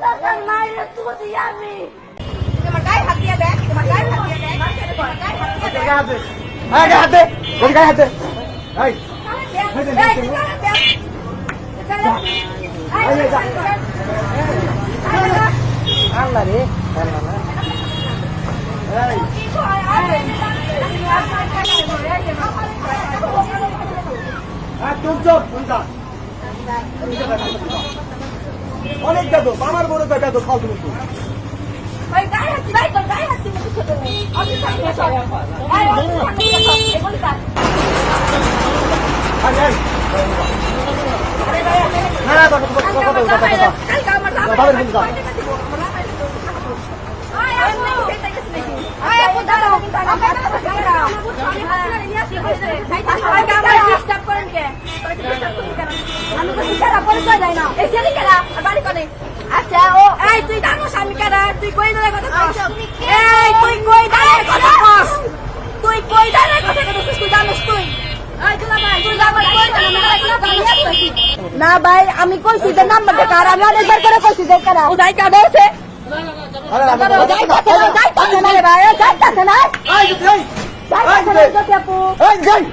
টাকার মাইরে তুই আমি তোমার গায়ে হাত দিয়ে দেখ তোমার গায়ে হাত দিয়ে দেখ তোমার গায়ে হাত দিয়ে দেখ গায়ে হাতে ওই গায়ে হাতে এই আল্লাহ রে অনেক যাবো আমার বড় যাবো খাও তুমি আচ্ছা ও এই তুই জানো আমি কেন তুই কই ধরে কথা কস এই তুই কই ধরে কথা কস তুই কই ধরে কথা কস তুই জানিস তুই এই তুই ভাই তুই যা ভাই না ভাই আমি কইছি যে নাম্বারটা কার আমি অনেকবার করে কইছি যে কারা ও যাই কা বলছে যাই কথা না রে ভাই যাই কথা না এই যাই যাই আপু এই যাই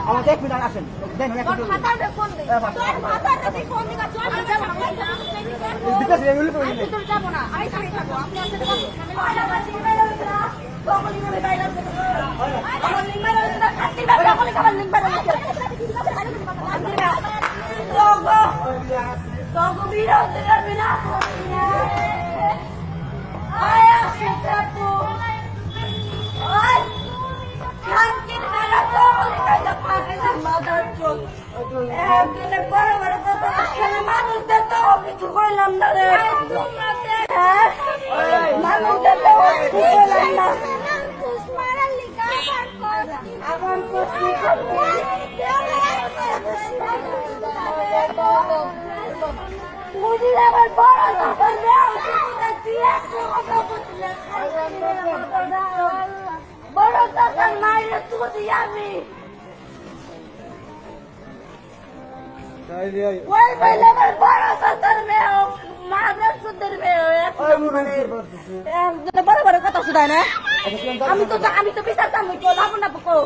আমার এক মিনিট আসেন বড় টাকার মাইরে তুই আমি ওই পহলে আমার বড় টাকার মেয়ে মাদের সুদের মেয়ে বড় বড় কথা শুধায় না আমি তো বিচার চাই তো যাবো না বুকো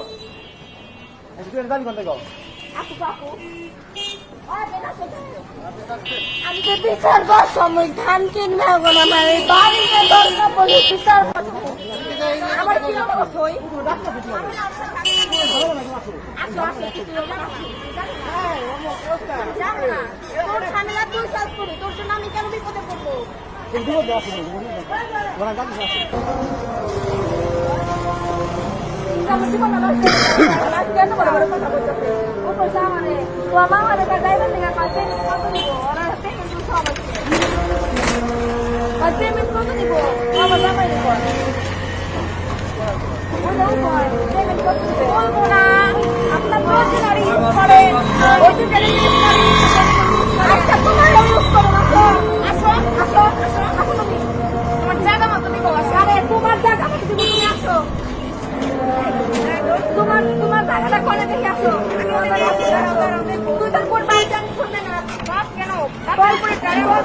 আমি তো বিচার সময় ধান কিনবে এখন আমার এই বাড়িতে দরকার বলে বিচার আমার কি অবস্থা তোর ঝামেলা তুই সলভ করবি তোর জন্য আমি কেন বিপদে পড়বো আপনার প্রয়োজনারি ইউজ করেন ওই দিকে আচ্ছা তোমার ইউজ করো আসো আসো আসো আসো আসো তুমি তোমার জায়গা মতো দিব আরে তোমার জায়গা মতো দিব তুমি আসো তোমার জায়গাটা করে দেখে আসো তুই তো কোন বাড়িতে আমি শুনবে না কেন তারপরে আমি